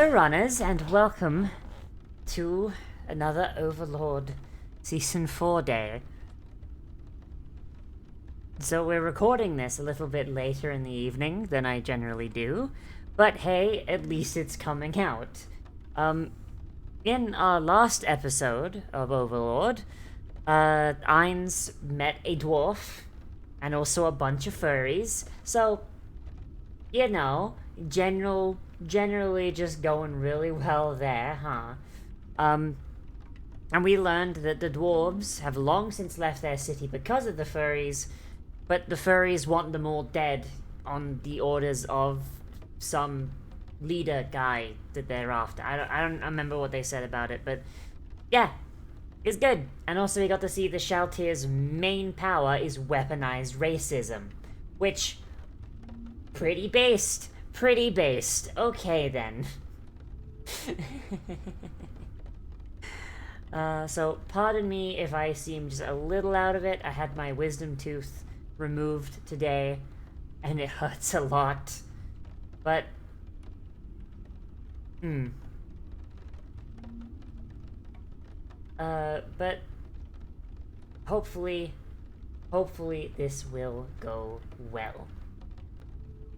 Hello runners, and welcome to another Overlord Season 4 day. So we're recording this a little bit later in the evening than I generally do, but hey, at least it's coming out. In our last episode of Overlord, Ainz met a dwarf, and also a bunch of furries, so, you know, generally just going really well there, huh? And we learned that the dwarves have long since left their city because of the furries, but the furries want them all dead on the orders of some leader guy that they're after. I don't remember what they said about it, but yeah, it's good. And also we got to see the Shaltir's main power is weaponized racism, which, pretty based. Okay then. So pardon me if I seem just a little out of it. I had my wisdom tooth removed today, and it hurts a lot. But, but hopefully this will go well.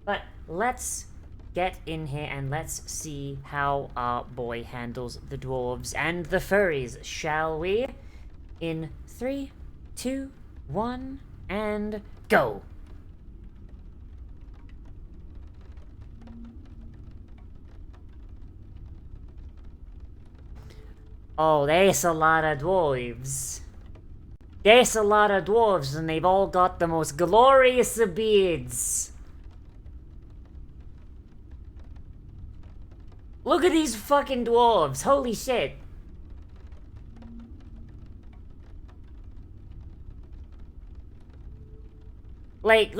But let's get in here and let's see how our boy handles the dwarves and the furries, shall we? In 3, 2, 1, and go! Oh, there's a lot of dwarves. There's a lot of dwarves, and they've all got the most glorious of beards. Look at these fucking dwarves, holy shit. Like,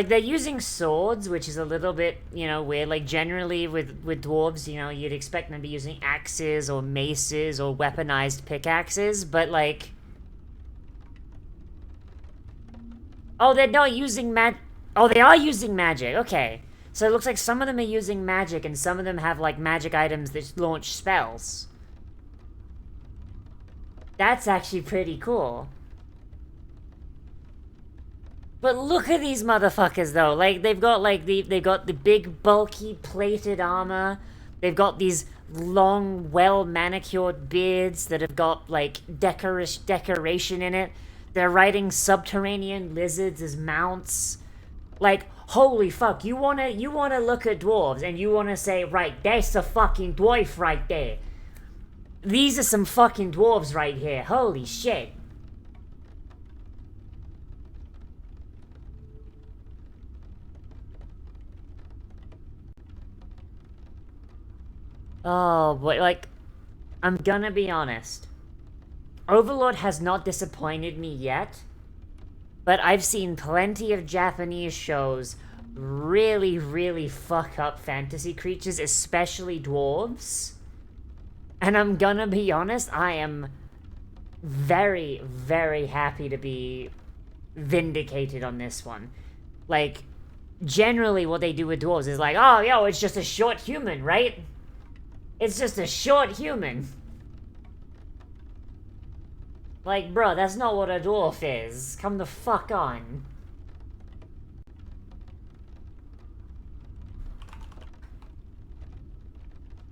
they're using swords, which is a little bit, you know, weird. Like, generally with dwarves, you know, you'd expect them to be using axes or maces or weaponized pickaxes, but, like... Oh, they're not using Oh, they are using magic, okay. So it looks like some of them are using magic, and some of them have, like, magic items that launch spells. That's actually pretty cool. But look at these motherfuckers, though. Like, they've got the big, bulky, plated armor. They've got these long, well-manicured beards that have got, like, decoration in it. They're riding subterranean lizards as mounts. Like, holy fuck, you wanna look at dwarves and you wanna say, right, there's a fucking dwarf right there. These are some fucking dwarves right here. Holy shit. Oh, boy, like, I'm gonna be honest. Overlord has not disappointed me yet, but I've seen plenty of Japanese shows really fuck up fantasy creatures, especially dwarves. And I'm gonna be honest, I am very happy to be vindicated on this one. Like, generally what they do with dwarves is like, oh, yo, it's just a short human, right? It's just a short human. Like, bro, that's not what a dwarf is. Come the fuck on.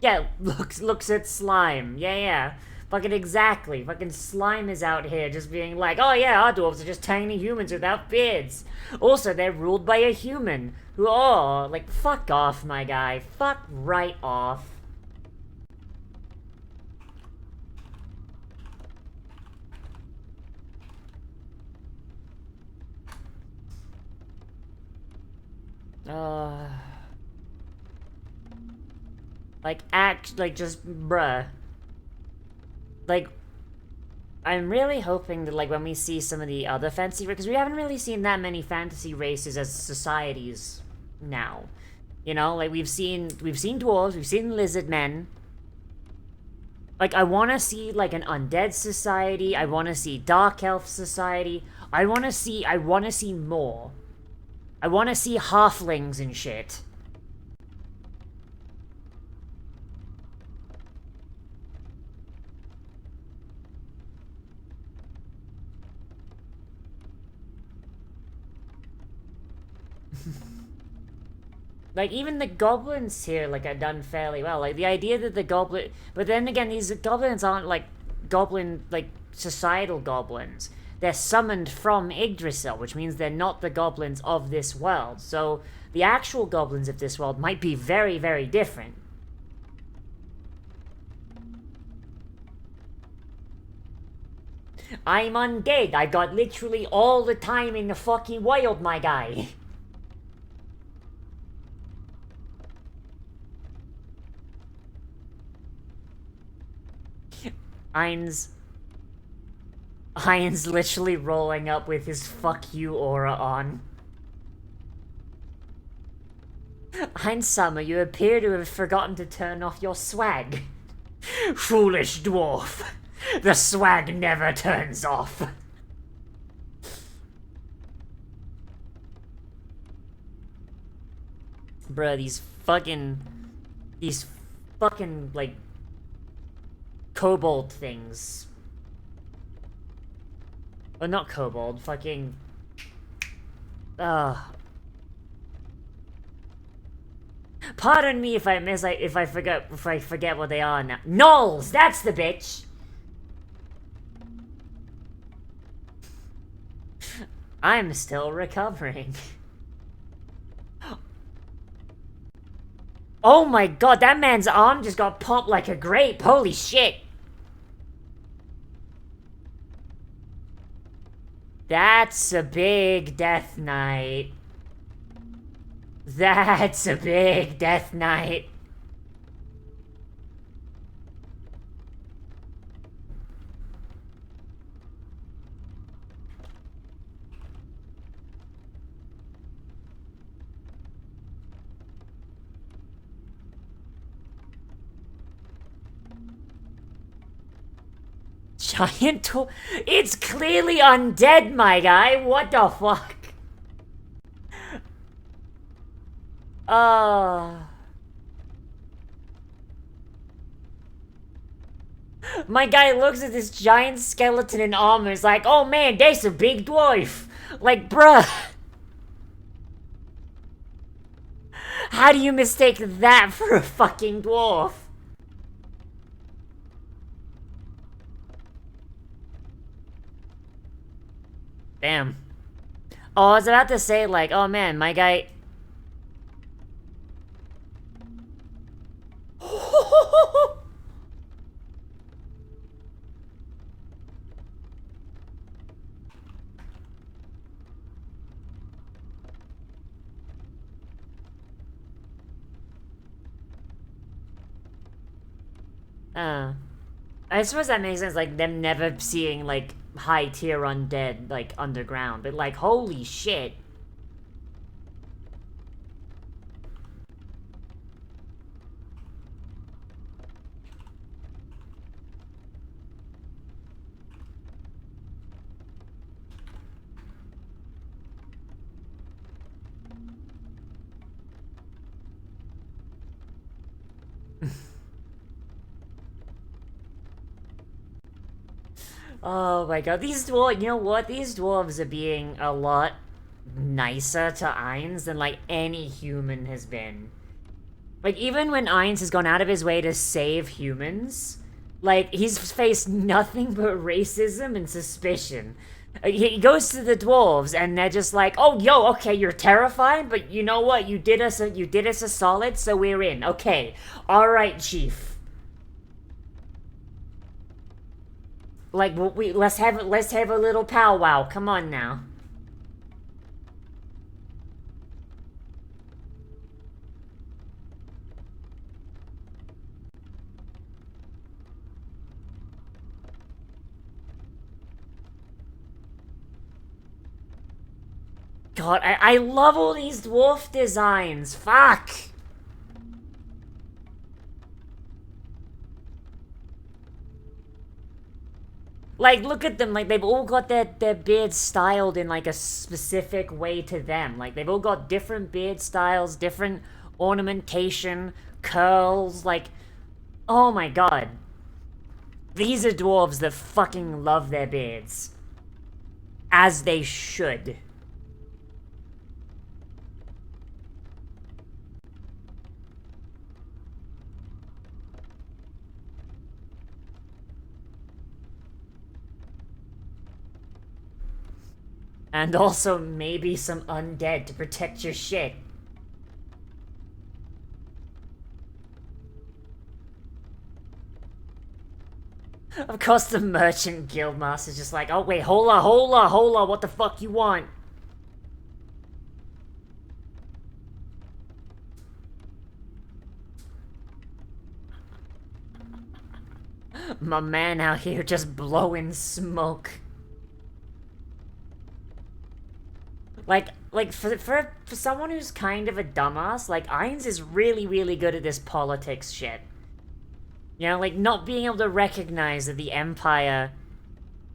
Yeah, looks at slime. Yeah. Fucking exactly. Fucking slime is out here just being like, oh yeah, our dwarves are just tiny humans without beards. Also, they're ruled by a human who, oh, like, fuck off, my guy. Fuck right off. Just, bruh. Like, I'm really hoping that, like, when we see some of the other fantasy, because we haven't really seen that many fantasy races as societies now. You know, like, we've seen dwarves, we've seen lizard men. Like, I want to see, like, an undead society, I want to see dark elf society, I want to see more. I want to see halflings and shit. Like, even the goblins here, like, are done fairly well. Like, the idea that the goblin... But then again, these goblins aren't, like, societal goblins. They're summoned from Yggdrasil, which means they're not the goblins of this world. So, the actual goblins of this world might be very, very different. I'm undead. I got literally all the time in the fucking wild, my guy. Heinz literally rolling up with his fuck you aura on. Heinz-sama, you appear to have forgotten to turn off your swag. Foolish dwarf. The swag never turns off. Bruh, these fucking, like, kobold things. Oh, not kobold, fucking... Pardon me if I forget what they are now. Gnolls! That's the bitch! I'm still recovering. Oh my god, that man's arm just got popped like a grape. Holy shit. That's a big death knight. That's a big death knight. Giant tool. It's clearly undead, my guy. What the fuck? My guy looks at this giant skeleton in armor and is like, oh man, that's a big dwarf. Like, bruh. How do you mistake that for a fucking dwarf? Damn. Oh, I was about to say, like, oh man, my guy... I suppose that makes sense, like, them never seeing, like, high-tier undead, like, underground. But, like, holy shit. Oh my god, these dwarves, you know what? These dwarves are being a lot nicer to Ainz than, like, any human has been. Like, even when Ainz has gone out of his way to save humans, like, he's faced nothing but racism and suspicion. He goes to the dwarves, and they're just like, oh, yo, okay, you're terrifying, but you know what? You did us a solid, so we're in. Okay. Alright, chief. Like, let's have a little powwow. Come on now. God, I love all these dwarf designs. Fuck. Like, look at them, like, they've all got their beards styled in, like, a specific way to them. Like, they've all got different beard styles, different ornamentation, curls, like... Oh my god. These are dwarves that fucking love their beards. As they should. And also maybe some undead to protect your shit. Of course the merchant guildmaster's just like, oh wait, hola, what the fuck you want? My man out here just blowing smoke. Like for someone who's kind of a dumbass, like Ainz is really good at this politics shit. You know, like not being able to recognize that the Empire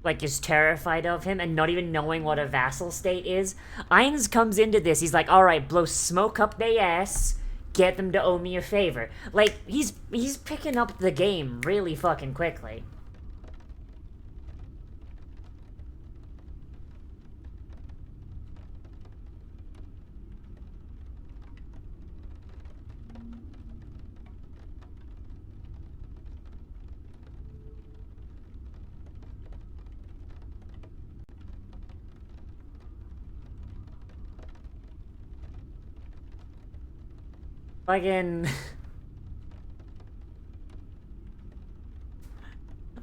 like is terrified of him and not even knowing what a vassal state is. Ainz comes into this, he's like, alright, blow smoke up their ass, get them to owe me a favor. Like, he's picking up the game really fucking quickly. Fucking...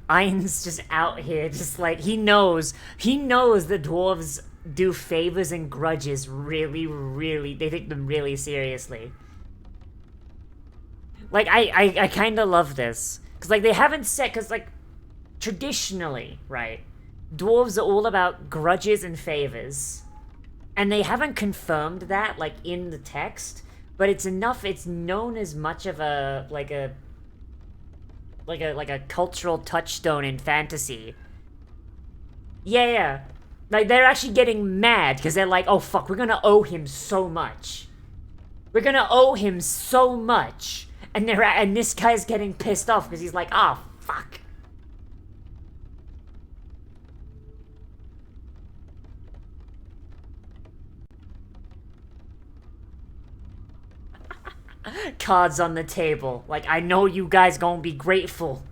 Ainz just out here, just like, he knows that dwarves do favors and grudges really, they take them really seriously. Like, I kind of love this. Because, like, they haven't said, because, like, traditionally, right, dwarves are all about grudges and favors. And they haven't confirmed that, like, in the text. But it's enough, it's known as much of a, like a cultural touchstone in fantasy. Yeah. Like, they're actually getting mad, because they're like, oh fuck, we're gonna owe him so much. We're gonna owe him so much. And this guy's getting pissed off, because he's like, oh fuck. Cards on the table. Like, I know you guys gonna be grateful.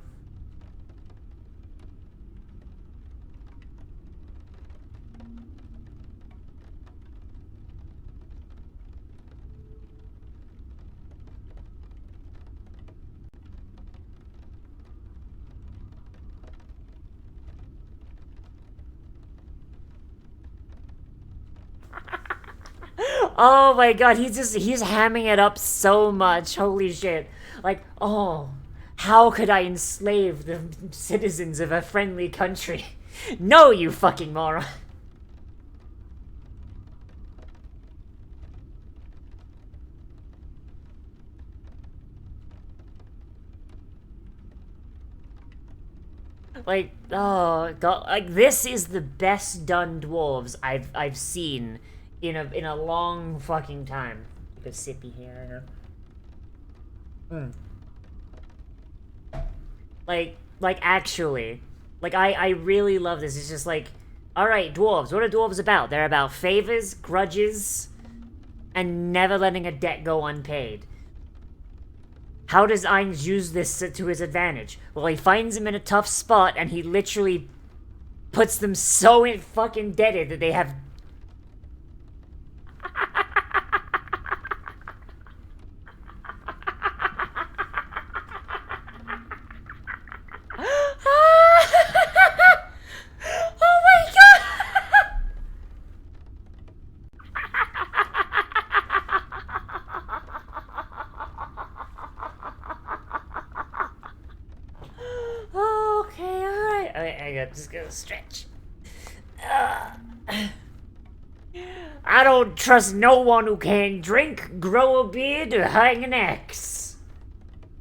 Oh my god, he's hamming it up so much. Holy shit. Like, oh, how could I enslave the citizens of a friendly country? No, you fucking moron. Like, oh god, like this is the best done dwarves I've seen in a long fucking time. A bit sippy here. Like actually, like I really love this. It's just like, all right, dwarves. What are dwarves about? They're about favors, grudges, and never letting a debt go unpaid. How does Ainz use this to his advantage? Well, he finds them in a tough spot, and he literally puts them so fucking indebted that they have... Oh my god! Okay, alright. I got just gonna stretch. I don't trust no one who can drink, grow a beard, or hang an axe.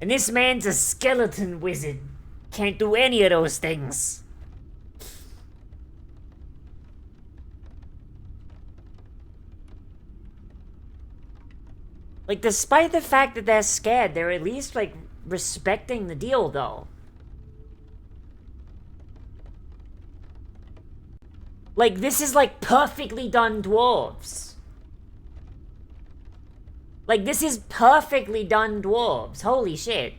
And this man's a skeleton wizard. Can't do any of those things. Like, despite the fact that they're scared, they're at least, like, respecting the deal, though. Like, this is, like, perfectly done dwarves. Like, this is perfectly done dwarves. Holy shit.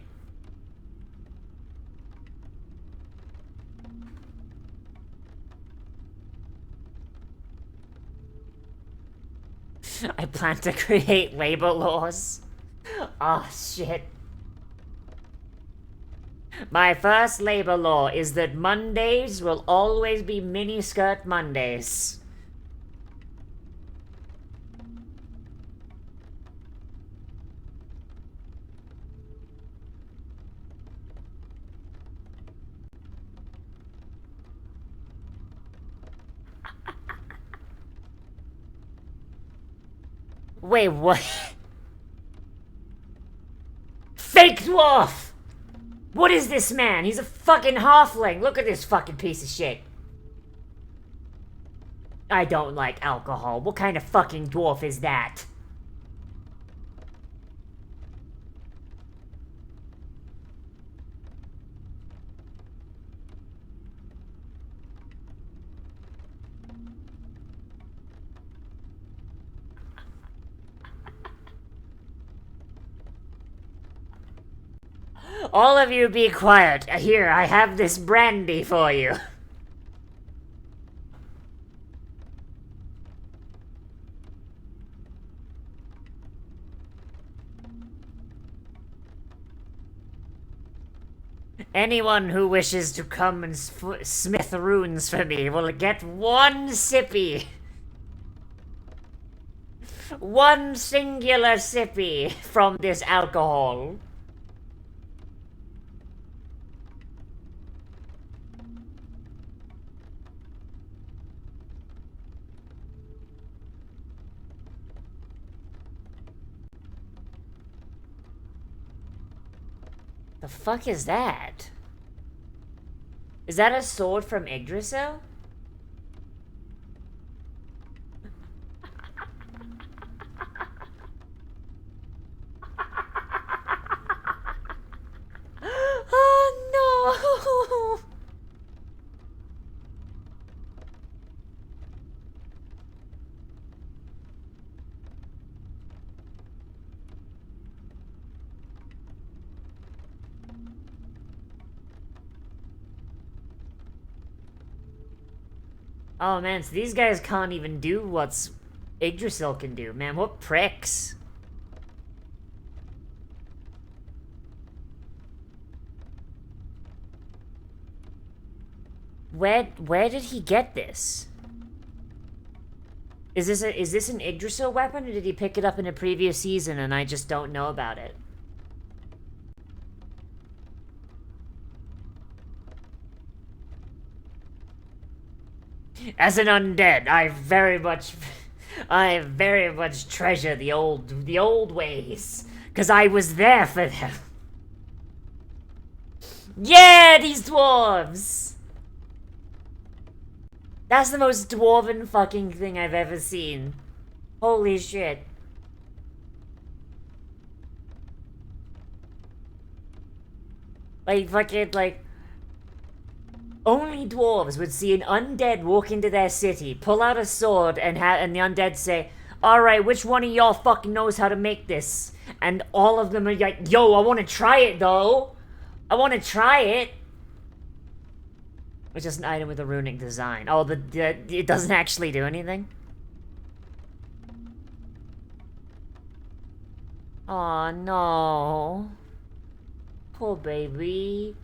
I plan to create labor laws. Oh, shit. My first labor law is that Mondays will always be miniskirt Mondays. Wait, what? Fake dwarf! What is this man? He's a fucking halfling. Look at this fucking piece of shit. I don't like alcohol. What kind of fucking dwarf is that? All of you be quiet. Here, I have this brandy for you. Anyone who wishes to come and smith runes for me will get one sippy. One singular sippy from this alcohol. The fuck is that? Is that a sword from Yggdrasil? Oh no! Oh man, so these guys can't even do what's Yggdrasil can do. Man, what pricks. Where did he get this? Is this an Yggdrasil weapon, or did he pick it up in a previous season and I just don't know about it? As an undead, I very much treasure the old ways, cause I was there for them. Yeah, these dwarves! That's the most dwarven fucking thing I've ever seen. Holy shit. Like, fucking, like... Only dwarves would see an undead walk into their city, pull out a sword, and the undead say, "Alright, which one of y'all fucking knows how to make this?" And all of them are like, "Yo, I want to try it, though! I want to try it!" It's just an item with a runic design. Oh, it doesn't actually do anything? Oh no. Poor baby.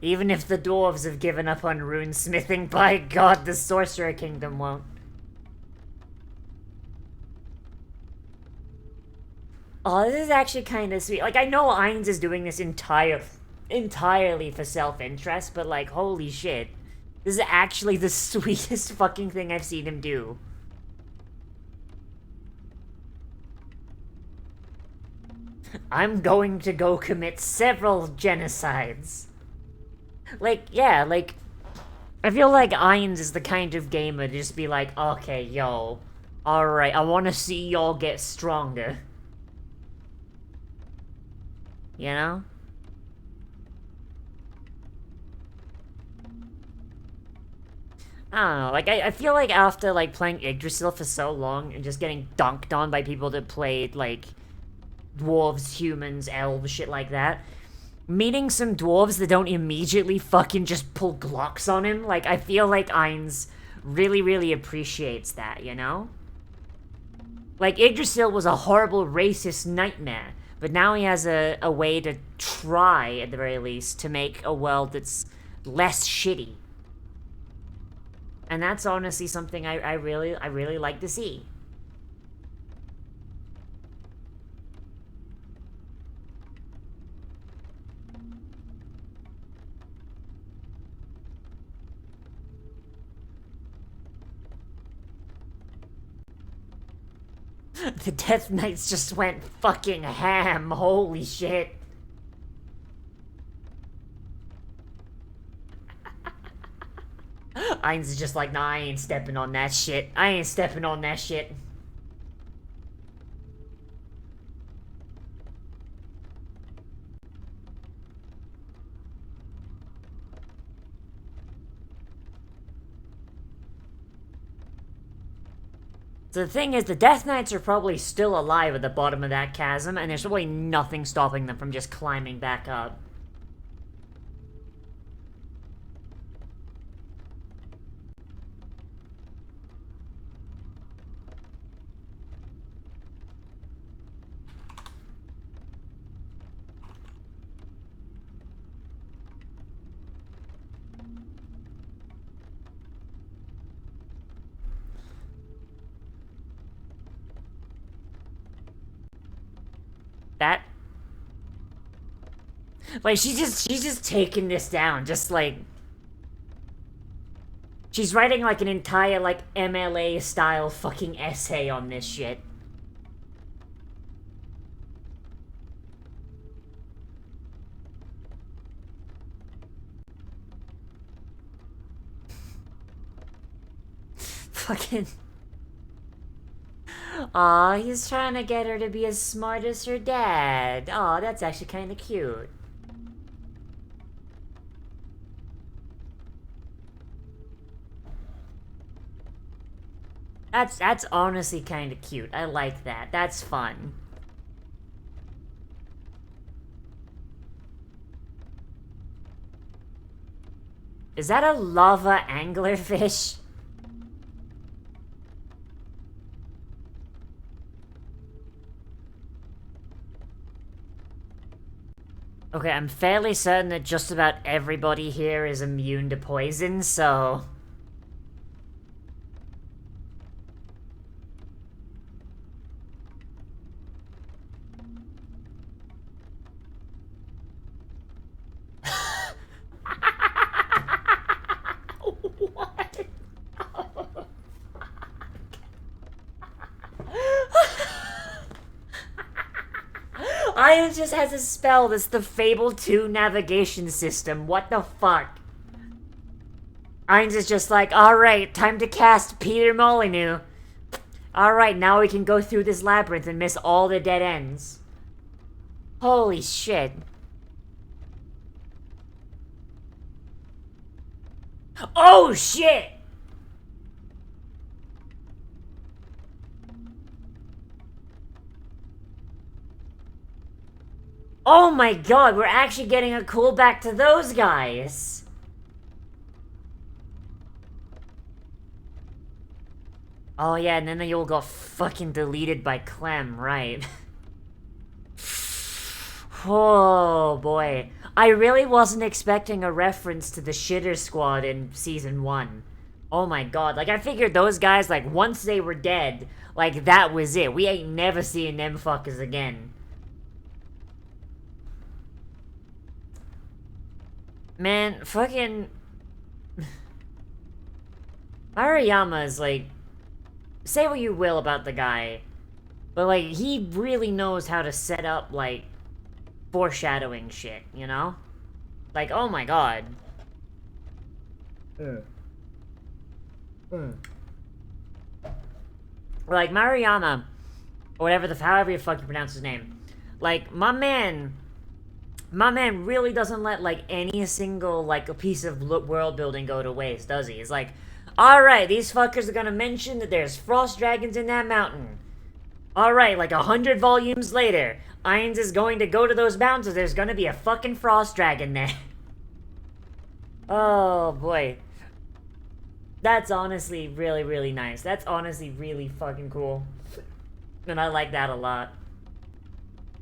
Even if the dwarves have given up on runesmithing, by God, the Sorcerer Kingdom won't. Oh, this is actually kind of sweet. Like, I know Ainz is doing this entirely for self-interest, but like, holy shit. This is actually the sweetest fucking thing I've seen him do. I'm going to go commit several genocides. Like, yeah, like, I feel like Ainz is the kind of gamer to just be like, okay, yo, alright, I want to see y'all get stronger. You know? I don't know, like, I feel like after, like, playing Yggdrasil for so long and just getting dunked on by people that played, like, dwarves, humans, elves, shit like that, meeting some dwarves that don't immediately fucking just pull Glocks on him. Like, I feel like Ainz really, really appreciates that, you know? Like, Yggdrasil was a horrible racist nightmare, but now he has a way to try, at the very least, to make a world that's less shitty. And that's honestly something I really like to see. The Death Knights just went fucking ham, holy shit. Ainz is just like, nah, I ain't stepping on that shit. I ain't stepping on that shit. So the thing is, the Death Knights are probably still alive at the bottom of that chasm, and there's probably nothing stopping them from just climbing back up. That... Like, she's just taking this down, just like... She's writing, like, an entire, like, MLA-style fucking essay on this shit. Fucking... Aw, he's trying to get her to be as smart as her dad. Aw, that's actually kind of cute. That's honestly kind of cute. I like that. That's fun. Is that a lava anglerfish? Okay, I'm fairly certain that just about everybody here is immune to poison, so... What? Ian just has a spell that's the Fable 2 navigation system. What the fuck? Ainz is just like, alright, time to cast Peter Molyneux. Alright, now we can go through this labyrinth and miss all the dead ends. Holy shit. Oh shit! Oh my god, we're actually getting a callback to those guys! Oh yeah, and then they all got fucking deleted by Clem, right? Oh boy. I really wasn't expecting a reference to the Shitter Squad in Season 1. Oh my god, like I figured those guys, like once they were dead, like that was it. We ain't never seeing them fuckers again. Man, fucking... Maruyama is like... Say what you will about the guy, but like, he really knows how to set up, like, foreshadowing shit, you know? Like, oh my god. Like, Maruyama, or whatever the... however you fucking pronounce his name. Like, my man really doesn't let, like, any single, like, a piece of world building go to waste, does he? He's like, alright, these fuckers are gonna mention that there's frost dragons in that mountain. Alright, like 100 volumes later, Ainz is going to go to those mountains. There's gonna be a fucking frost dragon there. Oh, boy. That's honestly really, really nice. That's honestly really fucking cool. And I like that a lot.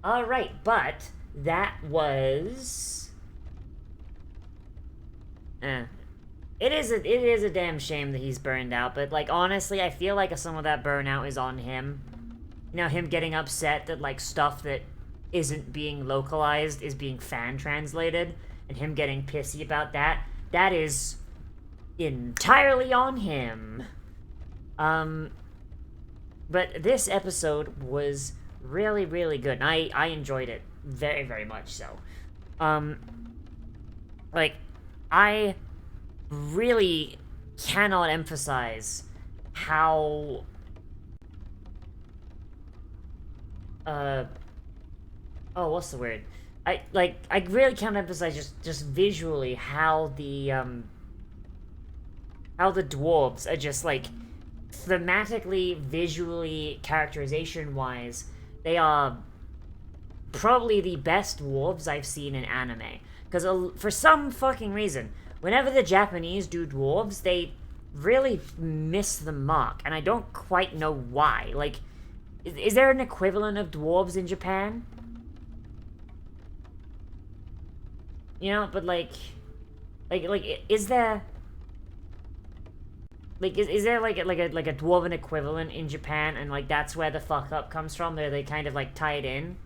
Alright, but that was... It is a damn shame that he's burned out, but, like, honestly, I feel like some of that burnout is on him. You know, him getting upset that, like, stuff that isn't being localized is being fan-translated, and him getting pissy about that. That is entirely on him. But this episode was really, really good, and I enjoyed it very, very much so. Like, I really cannot emphasize how what's the word? I really can't emphasize just visually how the dwarves are just, like, thematically, visually, characterization-wise, they are probably the best dwarves I've seen in anime. Because for some fucking reason, whenever the Japanese do dwarves, they really miss the mark, and I don't quite know why. Like, is there an equivalent of dwarves in Japan? You know, but like, is there... Like, is there, like a dwarven equivalent in Japan, and, like, that's where the fuck-up comes from? They kind of, like, tie it in?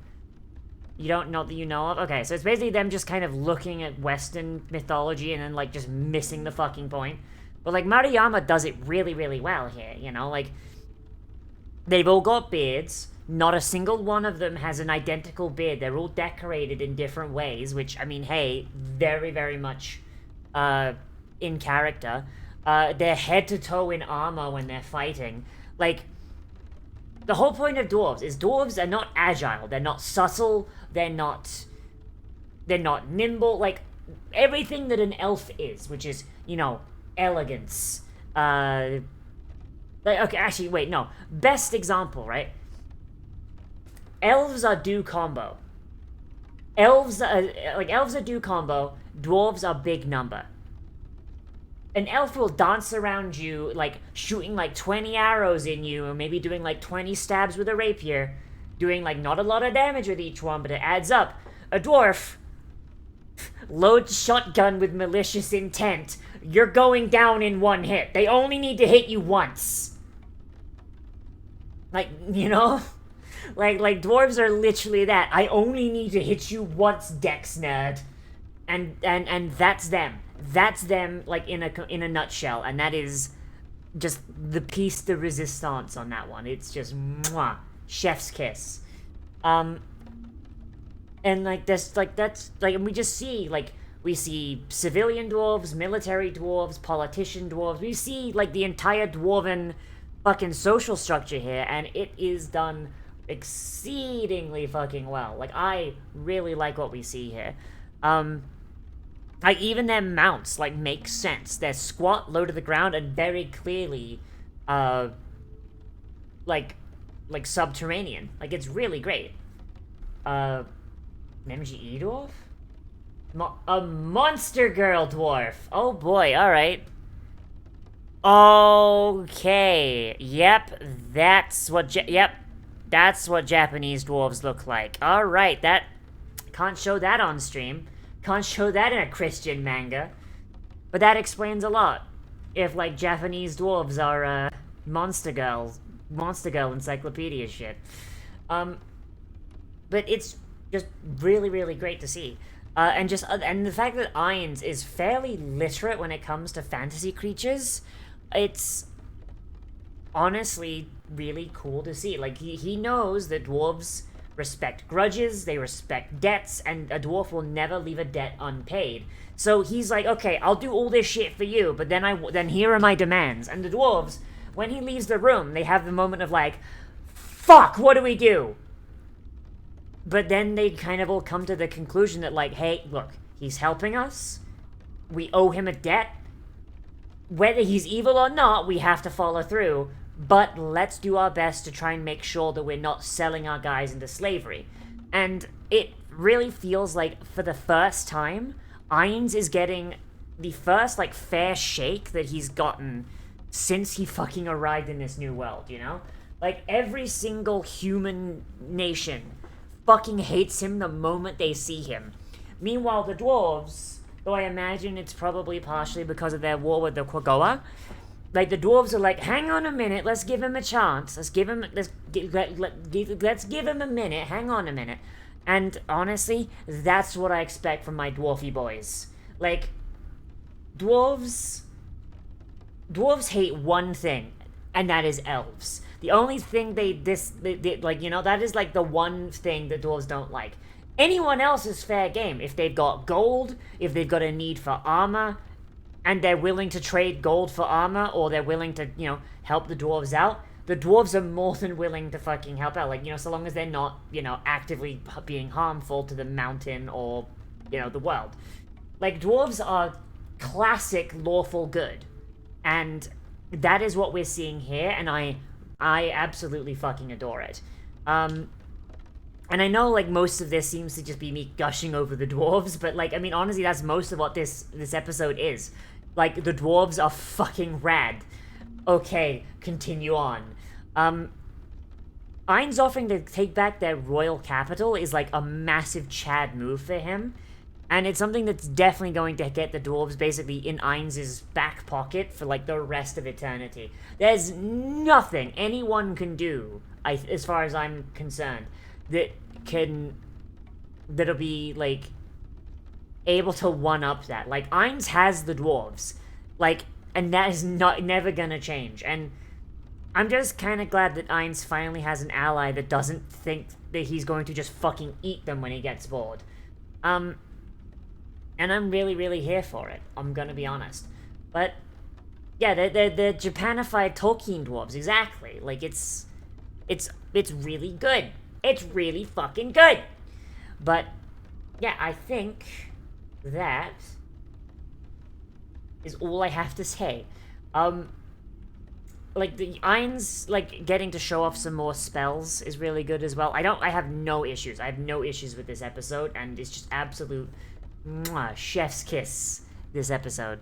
You don't know that you know of? Okay, so it's basically them just kind of looking at Western mythology and then, like, just missing the fucking point. But, like, Maruyama does it really, really well here, you know? Like, they've all got beards. Not a single one of them has an identical beard. They're all decorated in different ways, which, I mean, hey, very, very much in character. They're head to toe in armor when they're fighting. Like, the whole point of dwarves is dwarves are not agile. They're not subtle. They're not nimble. Like, everything that an elf is, which is, you know, elegance. Like, okay, actually, wait, no. Best example, right? Elves are do combo. Elves are do combo. Dwarves are big number. An elf will dance around you, like, shooting, like, 20 arrows in you, or maybe doing, like, 20 stabs with a rapier, doing, like, not a lot of damage with each one, but it adds up. A dwarf loads shotgun with malicious intent. You're going down in one hit. They only need to hit you once. Like, you know? Like, dwarves are literally that. I only need to hit you once, Dex nerd. And that's them. That's them, like, in a nutshell, and that is just the piece de resistance on that one. It's just, mwah, chef's kiss. And, like, that's, and we just see, like, we see civilian dwarves, military dwarves, politician dwarves. We see, like, the entire dwarven fucking social structure here, and it is done exceedingly fucking well. Like, I really like what we see here. Like, even their mounts, like, make sense. They're squat, low to the ground, and very clearly, like subterranean. Like, it's really great. Memji dwarf? A monster girl dwarf! Oh boy, alright. Okay. Yep, that's what Japanese dwarves look like. Alright, that... Can't show that on stream. Can't show that in a Christian manga. But that explains a lot. If, like, Japanese dwarves are, Monster Girl encyclopedia shit. But it's just really, really great to see. And the fact that Ainz is fairly literate when it comes to fantasy creatures, it's honestly really cool to see. Like, he knows that dwarves respect grudges, they respect debts, and a dwarf will never leave a debt unpaid. So he's like, okay, I'll do all this shit for you, but then here are my demands. And the dwarves, when he leaves the room, they have the moment of like, fuck, what do we do? But then they kind of all come to the conclusion that, like, hey, look, he's helping us, we owe him a debt, whether he's evil or not, we have to follow through. But let's do our best to try and make sure that we're not selling our guys into slavery. And it really feels like, for the first time, Ainz is getting the first, like, fair shake that he's gotten since he fucking arrived in this new world, you know? Like, every single human nation fucking hates him the moment they see him. Meanwhile, the dwarves, though I imagine it's probably partially because of their war with the Quagoa, like, the dwarves are like, hang on a minute, let's give him a chance, let's give him a minute, hang on a minute. And honestly, that's what I expect from my dwarfy boys. Like, dwarves hate one thing, and that is elves. The only thing they like, you know, that is like the one thing that dwarves don't like. Anyone else is fair game. If they've got gold, if they've got a need for armor, and they're willing to trade gold for armor, or they're willing to, you know, help the dwarves out, the dwarves are more than willing to fucking help out. Like, you know, so long as they're not, you know, actively being harmful to the mountain or, you know, the world. Like, dwarves are classic lawful good. And that is what we're seeing here, and I absolutely fucking adore it. And I know, like, most of this seems to just be me gushing over the dwarves, but, like, I mean, honestly, that's most of what this episode is. Like, the dwarves are fucking rad. Okay, continue on. Ainz offering to take back their royal capital is, like, a massive Chad move for him. And it's something that's definitely going to get the dwarves basically in Ainz's back pocket for, like, the rest of eternity. There's nothing anyone can do, as far as I'm concerned, that'll be, like, able to one-up that. Like, Ainz has the dwarves. Like, and that is never gonna change. And I'm just kind of glad that Ainz finally has an ally that doesn't think that he's going to just fucking eat them when he gets bored. And I'm really, really here for it. I'm gonna be honest. But, yeah, they're Japanified Tolkien dwarves, exactly. Like, it's really good. It's really fucking good! But, yeah, I think that is all I have to say. Like, the Ainz, like, getting to show off some more spells is really good as well. I have no issues. I have no issues with this episode, and it's just absolute chef's kiss, this episode.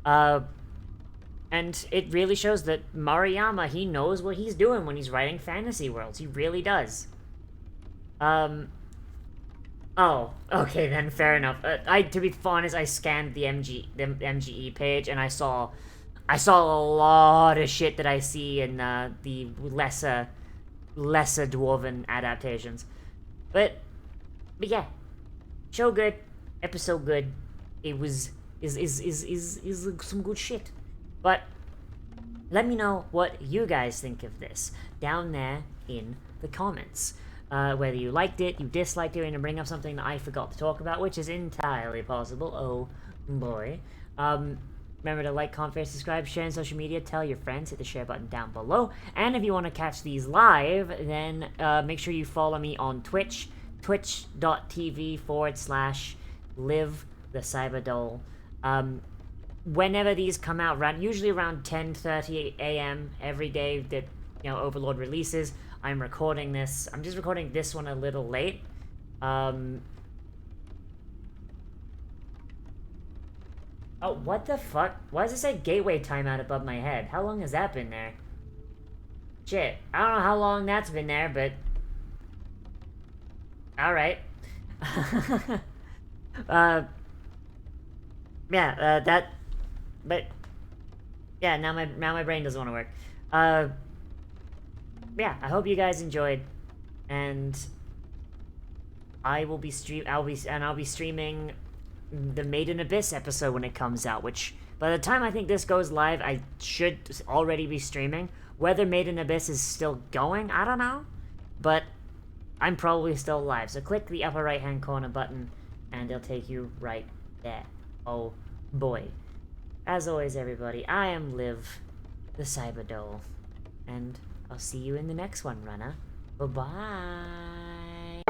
And it really shows that Maruyama, he knows what he's doing when he's writing fantasy worlds. He really does. Oh, okay then, fair enough. To be honest, I scanned the MGE page, and I saw a lot of shit that I see in the lesser dwarven adaptations. But yeah, show good. Episode good. It is some good shit. But let me know what you guys think of this down there in the comments. Whether you liked it, you disliked it, and bring up something that I forgot to talk about, which is entirely possible. Oh boy. Remember to like, comment, subscribe, share on social media, tell your friends, hit the share button down below. And if you want to catch these live, then make sure you follow me on Twitch, twitch.tv/LiveTheCyberdole. Whenever these come out, usually around 10:30 a.m. every day that, you know, Overlord releases, I'm recording this. I'm just recording this one a little late. Oh, what the fuck? Why does it say gateway timeout above my head? How long has that been there? Shit, I don't know how long that's been there, but... Alright. Yeah, that... But... Yeah, now my brain doesn't want to work. Yeah, I hope you guys enjoyed, and I'll be streaming the Made in Abyss episode when it comes out, which by the time I think this goes live, I should already be streaming. Whether Made in Abyss is still going, I don't know, but I'm probably still live. So click the upper right hand corner button and it'll take you right there. Oh boy. As always, everybody, I am Liv, the Cyberdole, and I'll see you in the next one, runner. Bye-bye!